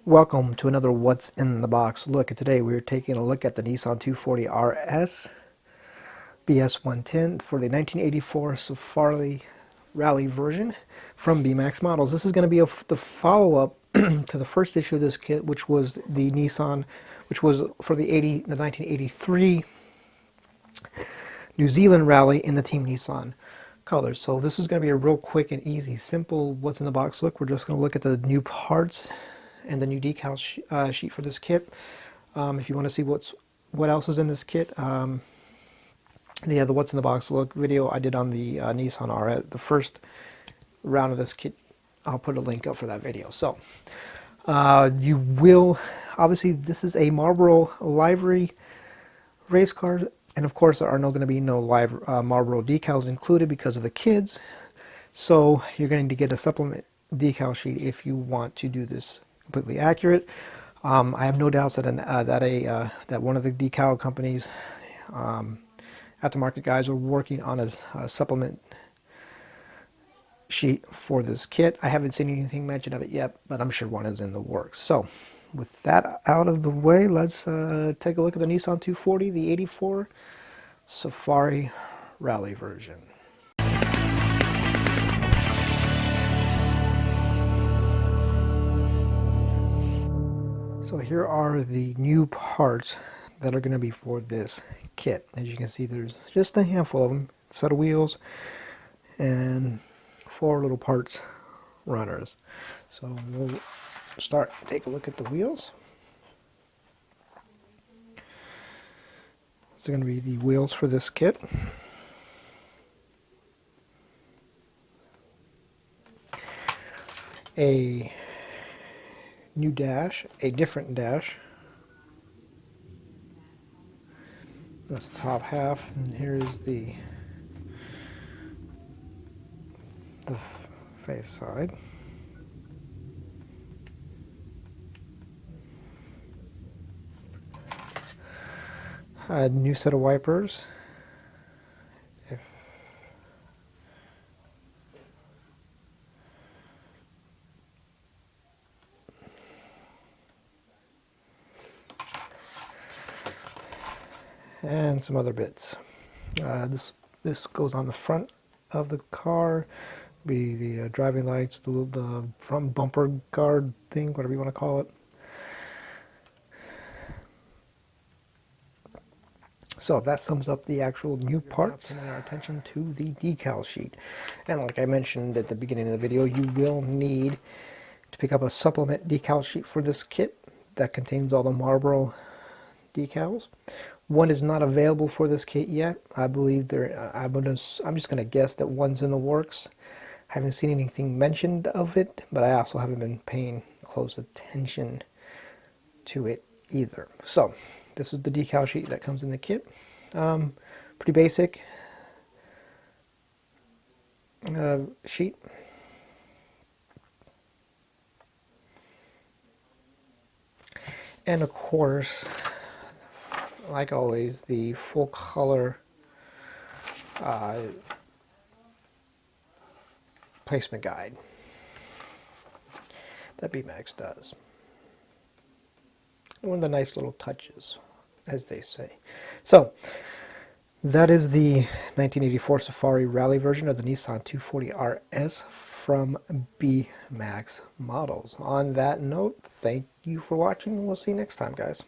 Welcome to another What's in the Box look. And today we're taking a look at the Nissan 240RS BS110 for the 1984 Safari Rally version from Beemax Models. This is going to be the follow-up to the first issue of this kit, which was the Nissan, which was for the 1983 New Zealand Rally in the Team Nissan colors. So this is going to be a real quick and easy, simple What's in the Box look. We're just going to look at the new parts and the new decal sheet for this kit. If you want to see what else is in this kit, the What's in the Box look video I did on the Nissan RS, the first round of this kit. I'll put a link up for that video. So you will, obviously this is a Marlboro livery race car, and of course there are going to be no live Marlboro decals included because of the kids. So you're going to get a supplement decal sheet if you want to do this completely accurate. I have no doubts that that one of the decal companies, aftermarket guys, are working on a supplement sheet for this kit. I haven't seen anything mentioned of it yet, but I'm sure one is in the works. So with that out of the way, let's take a look at the Nissan 240, the 84 Safari Rally version. So here are the new parts that are going to be for this kit. As you can see, there's just a handful of them. Set of wheels and 4 little parts runners. So we'll take a look at the wheels. It's going to be the wheels for this kit. A new dash, a different dash. That's the top half, and here's the face side. A new set of wipers. And some other bits. This goes on the front of the car. Be the driving lights, the front bumper guard thing, whatever you want to call it. So that sums up the actual new parts. Turning our attention to the decal sheet. And like I mentioned at the beginning of the video, you will need to pick up a supplement decal sheet for this kit that contains all the Marlboro decals. One is not available for this kit yet. I believe I'm just going to guess that one's in the works. I haven't seen anything mentioned of it, but I also haven't been paying close attention to it either. So this is the decal sheet that comes in the kit. Pretty basic sheet. And of course, like always, the full color placement guide that Beemax does. One of the nice little touches, as they say. So that is the 1984 Safari Rally version of the Nissan 240RS from Beemax Models. On that note, thank you for watching, and we'll see you next time, guys.